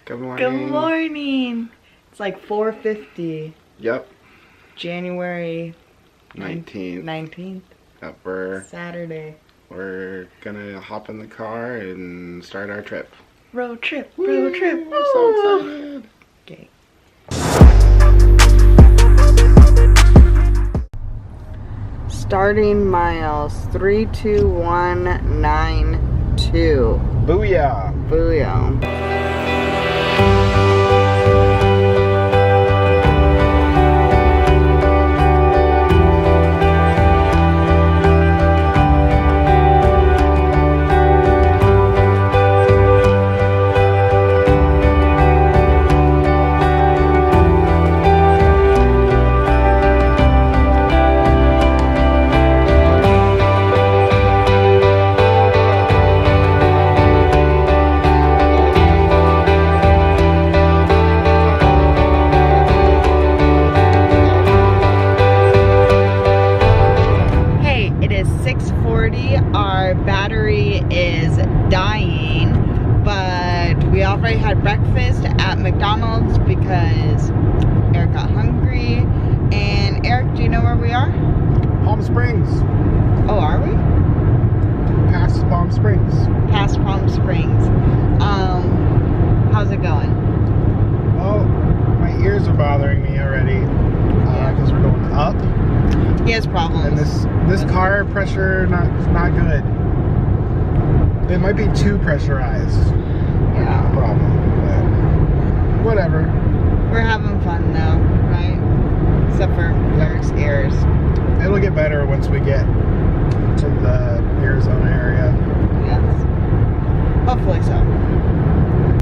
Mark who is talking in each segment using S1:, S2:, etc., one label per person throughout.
S1: Good morning.
S2: Good morning. It's like 4:50.
S1: Yep.
S2: January
S1: 19th.
S2: 19th.
S1: Yep,
S2: Saturday.
S1: we're gonna hop in the car and start our trip.
S2: Road trip.
S1: Woo!
S2: Road trip.
S1: We're so excited.
S2: Okay. Starting miles 32192.
S1: Booyah!
S2: Booyah. Our battery is dying, but we already had breakfast at McDonald's because Eric got hungry. And Eric, do you know where we are?
S1: Palm Springs.
S2: Oh, are we?
S1: Past Palm Springs.
S2: Past Palm Springs. How's it going?
S1: Well, my ears are bothering me already because we're going up.
S2: He has problems.
S1: And this car pressure not good. It might be too pressurized.
S2: Yeah.
S1: Problem. But whatever.
S2: We're having fun though, right? Except for Eric's ears.
S1: It'll get better once we get to the Arizona area.
S2: Yes. Hopefully so.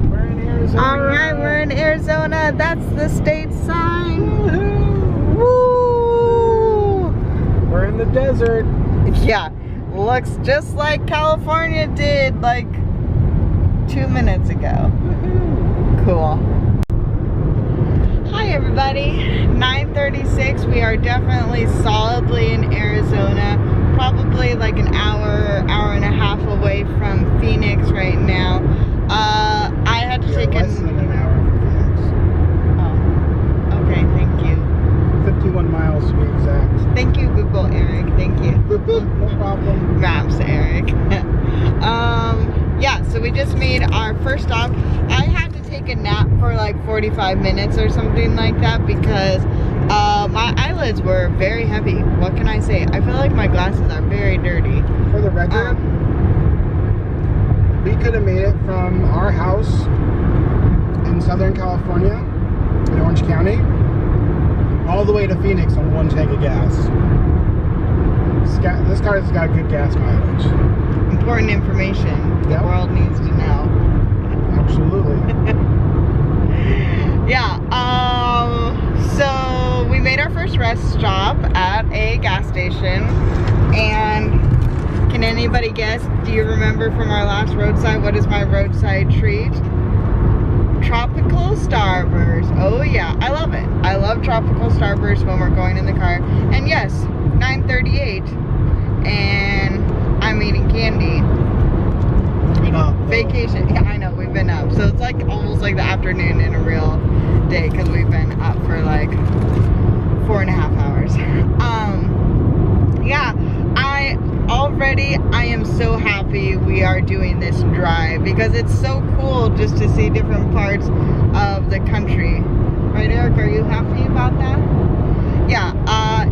S1: We're in Arizona.
S2: Alright, we're in Arizona. That's the state sign.
S1: Woohoo!
S2: Woo!
S1: We're in the desert.
S2: Yeah, looks just like California did like 2 minutes ago. Cool. Hi everybody, 9:36. We are definitely solidly in Arizona. Probably like an hour and a half away from Phoenix right now. I had to take
S1: less than an hour from Phoenix.
S2: Oh, okay, thank you.
S1: 51 miles to be exact.
S2: Thank you, Google Eric. Thank you.
S1: No problem.
S2: Maps, Eric. Yeah, so we just made our first stop. I had to take a nap for like 45 minutes or something like that because my eyelids were very heavy. What can I say? I feel like my glasses are very dirty.
S1: For the record, we could have made it from our house in Southern California, in Orange County, all the way to Phoenix on one tank of gas. This car's got good gas mileage.
S2: Important information the world needs to know.
S1: Absolutely.
S2: Yeah, so we made our first rest stop at a gas station, and can anybody guess, do you remember from our last roadside, what is my roadside treat? Tropical Starburst. Oh yeah, I love it. I love tropical Starburst when we're going in the car. And yes, 9:38, and I'm eating candy.
S1: Been up.
S2: Vacation. Yeah, I know, we've been up. So it's like almost like the afternoon in a real day because we've been up for like 4.5 hours. Yeah, I am so happy we are doing this drive because it's so cool just to see different parts of the country. Right, Eric? Are you happy about that? Yeah,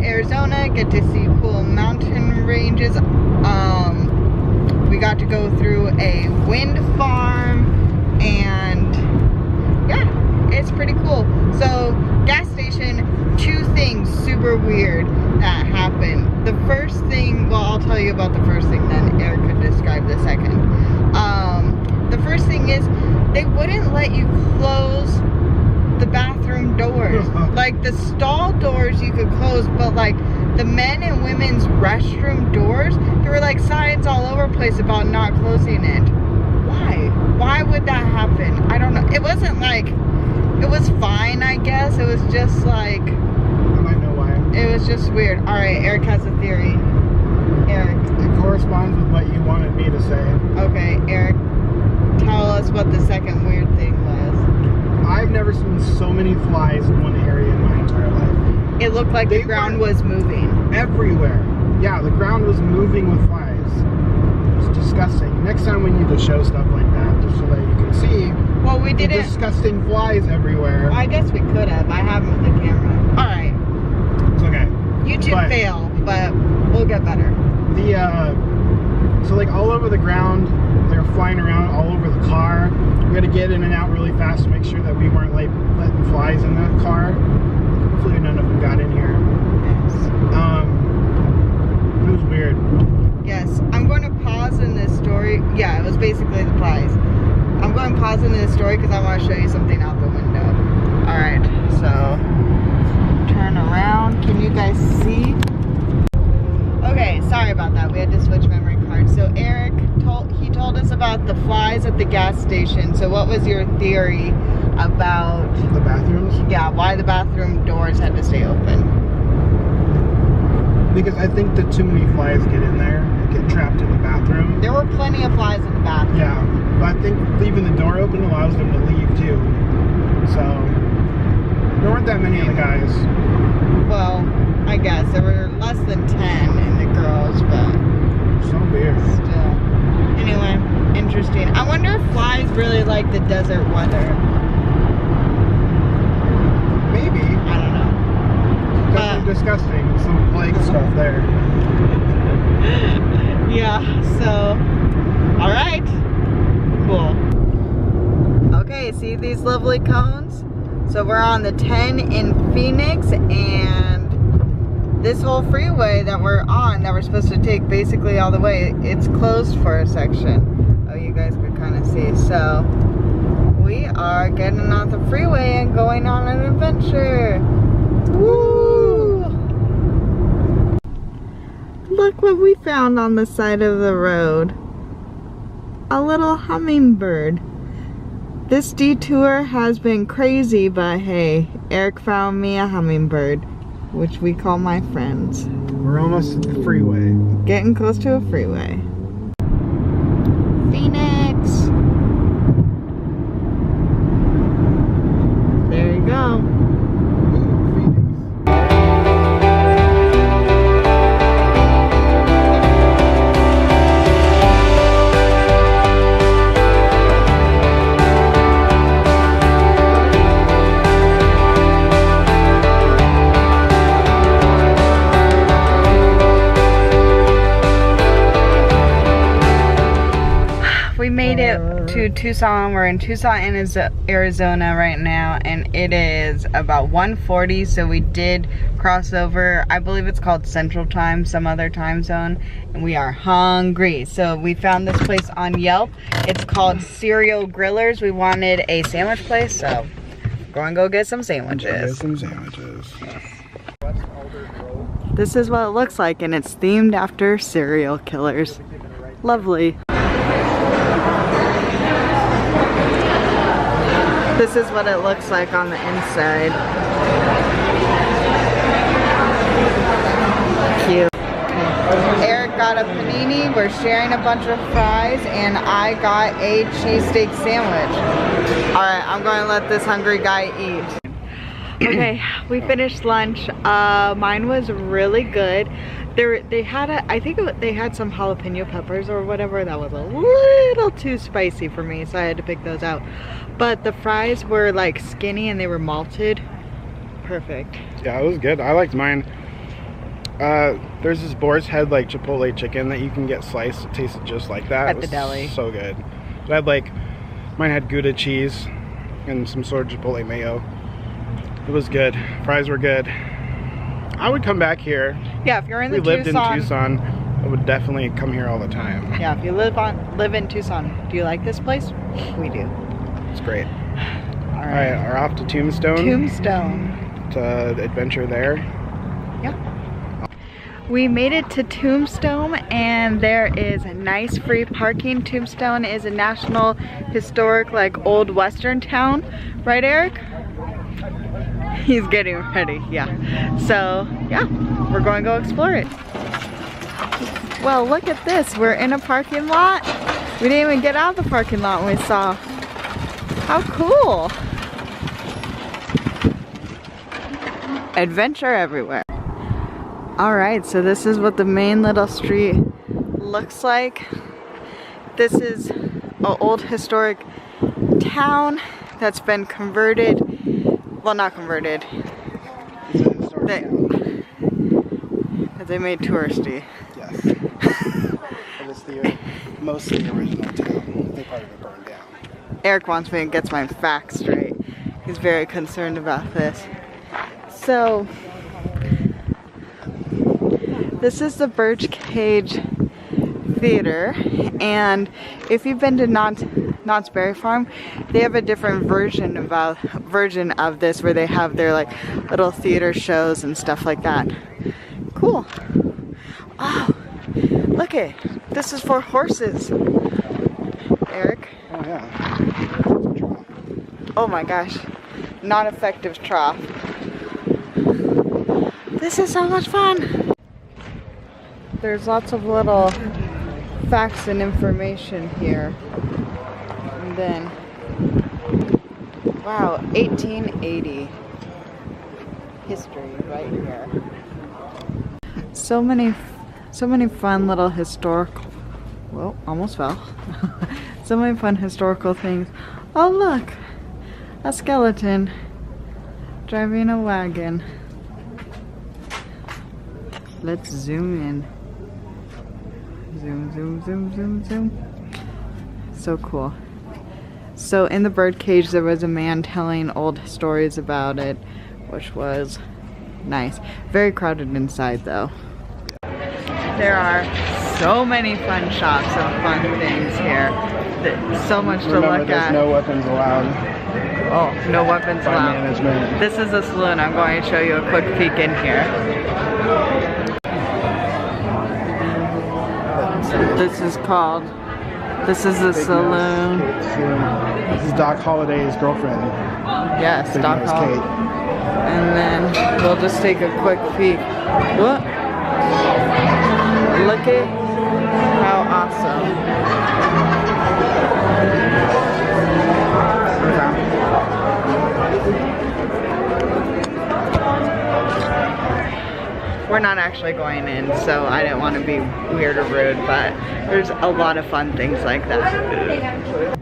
S2: Arizona, get to see cool mountain ranges. We got to go through a wind farm, and yeah, it's pretty cool. So, gas station, 2 things super weird that happened. The first thing, well, I'll tell you about the first thing, then Eric could describe the second. The first thing is, they wouldn't let you close the bathroom doors. Like, the stall doors you could close, but like the men and women's restroom doors, there were like signs all over the place about not closing it. Why would that happen? I don't know. It wasn't like, it was fine, I guess. It was just like,
S1: I might know why.
S2: it was just weird. Alright, Eric has a theory. Eric.
S1: It corresponds with what you wanted me to say.
S2: Okay, Eric, tell us what the second weird thing was.
S1: I've never seen so many flies in one area in my entire life.
S2: It looked like the ground was moving.
S1: Everywhere. Yeah, the ground was moving with flies. It was disgusting. Next time we need to show stuff like that, just so that you can see.
S2: Well, we didn't.
S1: Disgusting flies everywhere.
S2: I guess we could have. I have them with the camera. All right.
S1: It's okay.
S2: YouTube fail, but we'll get better.
S1: So like all over the ground, they're flying around all over the car. We had to get in and out really fast to make sure that we weren't like letting flies in the car. Hopefully none of them got in here.
S2: Yes.
S1: It was weird.
S2: Yes. I'm going to pause in this story. Yeah, it was basically the flies. I'm going to pause in this story because I want to show you something out the window. All right. So turn around. Can you guys see? Okay, sorry about that. We had to switch memory cards. So Eric told us about the flies at the gas station. So what was your theory about
S1: the bathrooms?
S2: Yeah, why the bathroom doors had to stay open?
S1: Because I think that too many flies get in there and get trapped in the bathroom.
S2: There were plenty of flies in the bathroom.
S1: Yeah, but I think leaving the door open allows them to leave too. So there weren't that many of the guys.
S2: Well, I guess there were less than 10 in the girls, but
S1: so weird.
S2: Still. Anyway, interesting. I wonder if flies really like the desert weather.
S1: Maybe.
S2: I don't know.
S1: Definitely disgusting. Some plague stuff there.
S2: Yeah, so all right. Cool. Okay, see these lovely cones? So we're on the 10 in Phoenix, and this whole freeway that we're on, that we're supposed to take basically all the way, it's closed for a section. Oh, you guys could kind of see. So we are getting off the freeway and going on an adventure. Woo! Look what we found on the side of the road. A little hummingbird. This detour has been crazy, but hey, Eric found me a hummingbird, which we call my friends.
S1: We're almost at the freeway.
S2: Getting close to a freeway. Phoenix. There you go. We made it to Tucson. We're in Tucson, Arizona right now, and it is about 1:40, so we did cross over. I believe it's called Central Time, some other time zone, and we are hungry. So we found this place on Yelp. It's called Cereal Grillers. We wanted a sandwich place, so we're going to go get some sandwiches. This is what it looks like, and it's themed after serial killers. Lovely. This is what it looks like on the inside. Cute. Eric got a panini, we're sharing a bunch of fries, and I got a cheesesteak sandwich. Alright, I'm going to let this hungry guy eat. Okay, we finished lunch. Mine was really good. They had I think they had some jalapeno peppers or whatever that was a little too spicy for me, so I had to pick those out. But the fries were like skinny and they were malted. Perfect.
S1: Yeah, it was good. I liked mine. There's this boar's head like Chipotle chicken that you can get sliced. It tasted just like that.
S2: At the deli.
S1: So good. It had like, mine had Gouda cheese and some sort of Chipotle mayo. It was good. Fries were good. I would come back here.
S2: Yeah, if you're in the
S1: Tucson. If we lived in Tucson, I would definitely come here all the time.
S2: Yeah, if you live in Tucson, do you like this place? We do.
S1: It's great.
S2: All
S1: right, we're off to Tombstone.
S2: Tombstone.
S1: To adventure there.
S2: Yeah. We made it to Tombstone, and there is nice free parking. Tombstone is a national historic, like, old western town. Right, Eric? He's getting ready, yeah. So, yeah, we're going to go explore it. Well, look at this. We're in a parking lot. We didn't even get out of the parking lot when we saw. How cool. Adventure everywhere. Alright, so this is what the main little street looks like. This is an old historic town that's been converted. Well, not converted.
S1: It's a historic town.
S2: They made touristy.
S1: Yes. But it's mostly the original town. They part of it burned down.
S2: Eric wants me to get my facts straight. He's very concerned about this. So, this is the Birdcage Theater, and if you've been to Knott's Berry Farm, they have a different version of this where they have their like little theater shows and stuff like that. Cool. Oh, look it. This is for horses. Eric.
S1: Oh yeah.
S2: Oh my gosh. Non-effective trough. This is so much fun. There's lots of little facts and information here. And then, wow, 1880 history right here. So many fun little historical, whoa, almost fell. So many fun historical things. Oh look, a skeleton driving a wagon. Let's zoom in. Zoom, zoom, zoom, zoom, zoom. So cool. So in the birdcage there was a man telling old stories about it, which was nice. Very crowded inside though. There are so many fun shops and fun things here. So much to
S1: Remember,
S2: look
S1: there's
S2: at.
S1: no weapons allowed.
S2: Oh, no weapons
S1: By
S2: allowed.
S1: management.
S2: This is a saloon. I'm going to show you a quick peek in here. This is the saloon.
S1: This is Doc Holliday's girlfriend.
S2: Yes,
S1: Big
S2: Doc
S1: Nose
S2: Hall.
S1: Kate.
S2: And then we'll just take a quick peek. What? Look at how awesome. We're not actually going in, so I didn't want to be weird or rude, but there's a lot of fun things like that.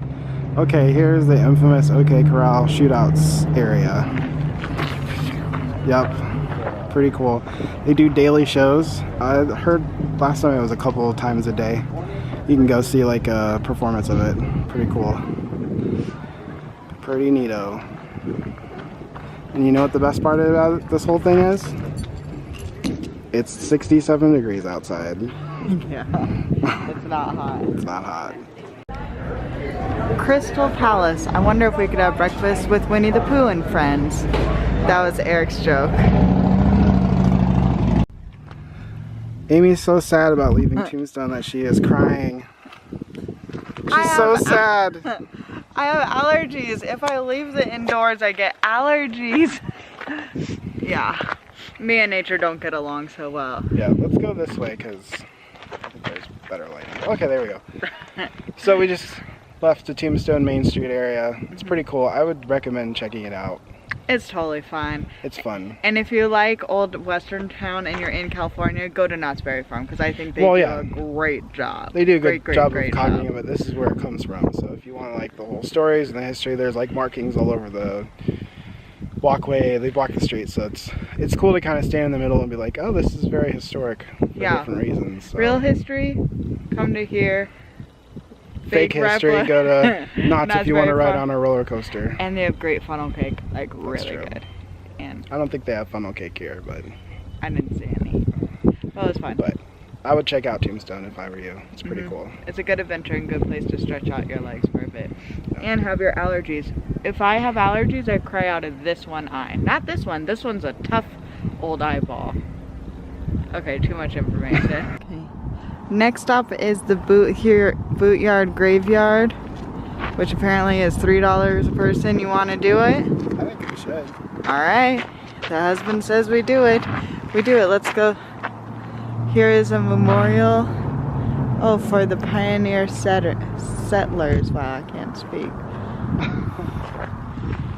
S1: Okay, here's the infamous OK Corral shootouts area. Yep, pretty cool. They do daily shows. I heard last time it was a couple of times a day. You can go see like a performance of it. Pretty cool. Pretty neato. And you know what the best part about this whole thing is? It's 67 degrees outside.
S2: Yeah, it's not hot.
S1: It's not hot.
S2: Crystal Palace. I wonder if we could have breakfast with Winnie the Pooh and friends. That was Eric's joke.
S1: Amy's so sad about leaving Tombstone that she is crying. She's so sad.
S2: I have allergies. If I leave the indoors, I get allergies. Yeah. Me and nature don't get along so well.
S1: Yeah, let's go this way because I think there's better lighting. Okay, there we go. So we just left the Tombstone Main Street area. It's pretty cool. I would recommend checking it out.
S2: It's totally fine.
S1: It's fun.
S2: And if you like old Western town and you're in California, go to Knott's Berry Farm because I think they do a great job.
S1: They do a good job of copying
S2: job.
S1: it, but this is where it comes from. So if you want like the whole stories and the history, there's like markings all over the walkway. They block the street, so it's cool to kind of stand in the middle and be like, oh, this is very historic for different reasons. So.
S2: Real history, come to here.
S1: Fake history, go to Knott's if you want to ride on a roller coaster.
S2: And they have great funnel cake, like really good. And
S1: I don't think they have funnel cake here, but
S2: I didn't see any. Well, it was fun.
S1: But I would check out Tombstone if I were you. It's pretty cool.
S2: It's a good adventure and good place to stretch out your legs for a bit. And have your allergies. If I have allergies, I cry out of this one eye. Not this one. This one's a tough old eyeball. Okay, too much information. Okay. Next stop is the Bootyard Graveyard, which apparently is $3 a person. You want to do it?
S1: I think we should.
S2: All right. The husband says we do it. We do it. Let's go. Here is a memorial. Oh, for the pioneer settlers. Wow, I can't speak.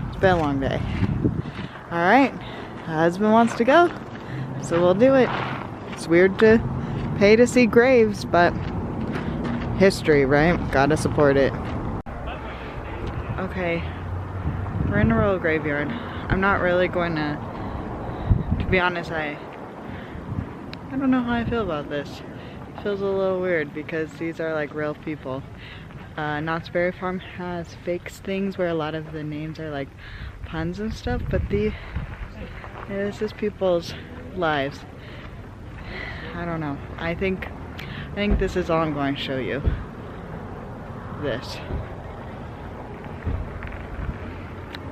S2: It's been a long day. All right. husband wants to go, so we'll do it. It's weird to pay to see graves, but history, right? Gotta support it. Okay, we're in a royal graveyard. I'm not really going to be honest, I don't know how I feel about this. It feels a little weird because these are like real people. Knott's Berry Farm has fake things where a lot of the names are like puns and stuff, but this is people's lives. I don't know. I think this is all I'm going to show you. This.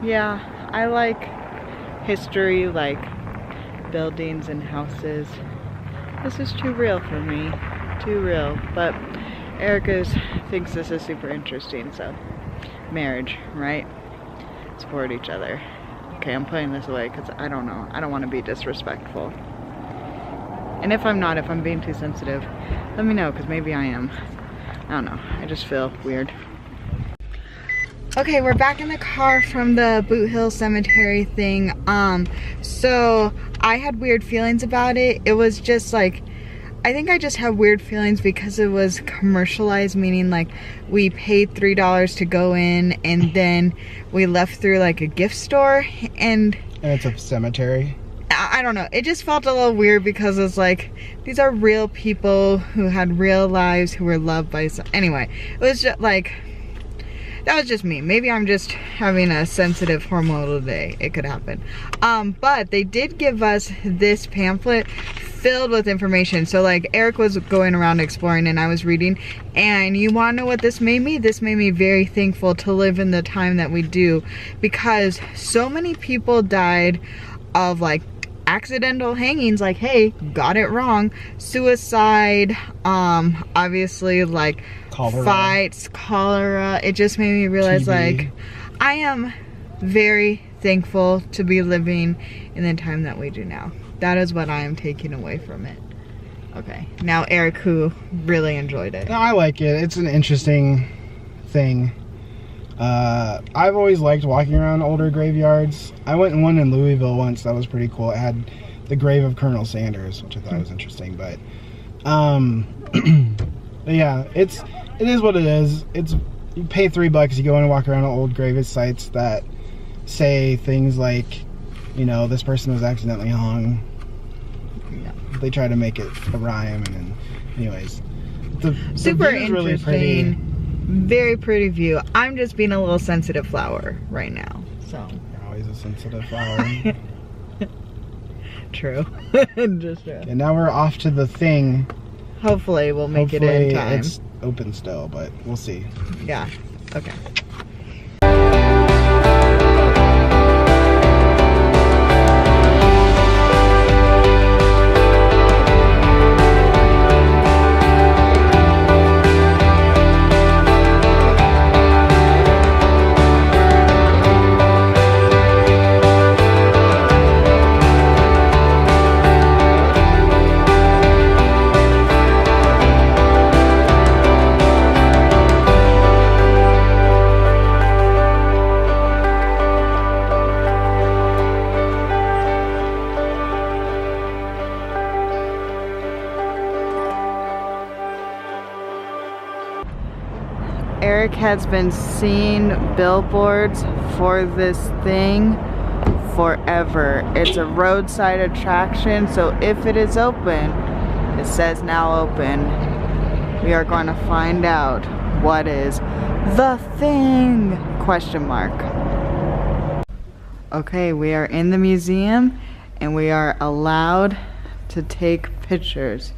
S2: Yeah, I like history, like buildings and houses. This is too real for me. Too real. But Erica thinks this is super interesting, so marriage, right? Support each other. Okay, I'm putting this away because I don't know. I don't want to be disrespectful. And if I'm not, if I'm being too sensitive, let me know, because maybe I am. I don't know. I just feel weird. Okay, we're back in the car from the Boot Hill Cemetery thing. So I had weird feelings about it. It was just like, I think I just had weird feelings because it was commercialized, meaning like we paid $3 to go in and then we left through like a gift store and
S1: it's a cemetery.
S2: I don't know, it just felt a little weird because it's like, these are real people who had real lives, who were loved by some, anyway, it was just like, that was just me. Maybe I'm just having a sensitive hormonal day. It could happen. But they did give us this pamphlet filled with information. So like Eric was going around exploring and I was reading, and you wanna know what this made me? This made me very thankful to live in the time that we do, because so many people died of like accidental hangings, like, hey, got it wrong, suicide, obviously like fights, cholera. It just made me realize TB. Like, I am very thankful to be living in the time that we do now. That is what I am taking away from it. Okay, now Eric, who really enjoyed it.
S1: No, I like it. It's an interesting thing. I've always liked walking around older graveyards. I went in one in Louisville once. That was pretty cool. It had the grave of Colonel Sanders, which I thought was interesting. But, but yeah, it is what it is. You pay $3, you go in and walk around old grave sites that say things like, you know, this person was accidentally hung. Yeah. They try to make it a rhyme, and then, anyways, the
S2: super
S1: view is really pretty.
S2: Very pretty view. I'm just being a little sensitive flower right now, so.
S1: You're always a sensitive flower.
S2: True. Just true.
S1: And now we're off to the thing.
S2: Hopefully we'll make it in time.
S1: It's open still, but we'll see.
S2: Yeah, okay. Eric has been seeing billboards for this thing forever. It's a roadside attraction, so if it is open, it says now open. We are going to find out what is the thing? Question mark. Okay, we are in the museum and we are allowed to take pictures.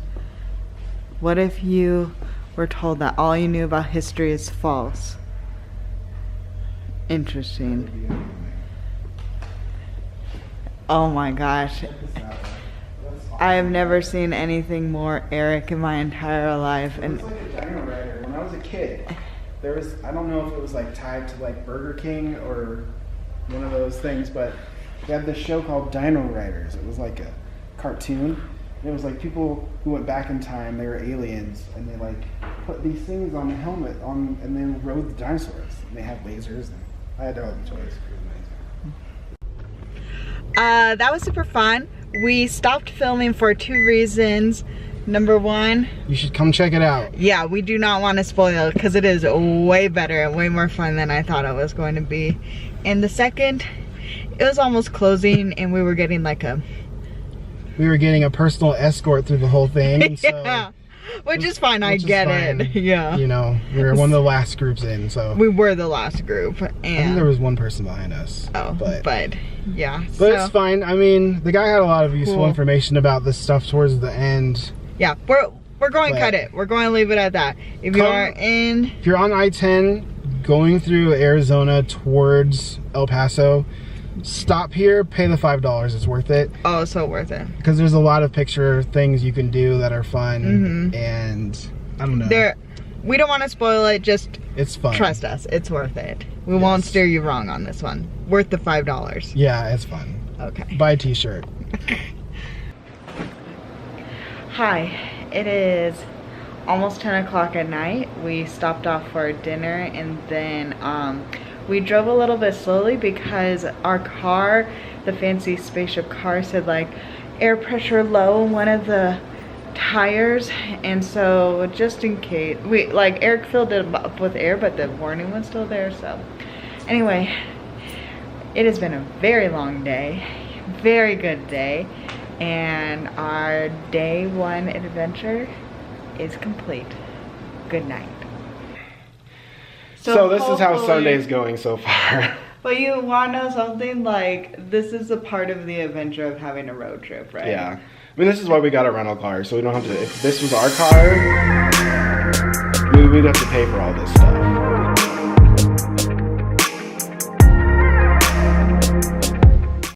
S2: What if you were told that all you knew about history is false? Interesting. Oh my gosh. I have never seen anything more Eric in my entire life. And
S1: it was like a dino rider. When I was a kid, there was, I don't know if it was like tied to like Burger King or one of those things, but they had this show called Dino Riders. It was like a cartoon. It was like people who went back in time. They were aliens, and they like put these things on the helmet on, and then rode the dinosaurs. And they had lasers, and I had all the toys. It was amazing.
S2: That was super fun. We stopped filming for 2 reasons. Number 1,
S1: you should come check it out.
S2: yeah, we do not want to spoil it because it is way better and way more fun than I thought it was going to be. And the second, it was almost closing and we were getting like a
S1: personal escort through the whole thing. So
S2: yeah, which is fine, I get it. Yeah.
S1: You know, we were one of the last groups in, so.
S2: We were the last group. And
S1: I think there was one person behind us.
S2: Oh, but yeah.
S1: But it's fine. I mean, the guy had a lot of useful
S2: Cool.
S1: information about this stuff towards the end.
S2: Yeah, we're going to cut it. We're going to leave it at that. If you are in...
S1: If you're on I-10 going through Arizona towards El Paso, stop here, pay the $5. It's worth it.
S2: Oh, so worth it.
S1: Because there's a lot of picture things you can do that are fun. And I don't know.
S2: We don't want to spoil it, just
S1: it's fun.
S2: Trust us, it's worth it. We won't steer you wrong on this one. Worth the $5.
S1: Yeah, it's fun.
S2: Okay.
S1: Buy a t-shirt.
S2: Hi, it is almost 10 o'clock at night. We stopped off for dinner and then we drove a little bit slowly because our car, the fancy spaceship car, said like air pressure low in one of the tires, and so just in case, Eric filled it up with air, but the warning was still there. So anyway, it has been a very long day, very good day, and our day 1 adventure is complete. Good night.
S1: So this is how Sunday's going so far.
S2: But you want to know something? Like, this is a part of the adventure of having a road trip, right?
S1: Yeah. I mean, this is why we got a rental car, so we don't have to, if this was our car, we'd have to pay for all this stuff.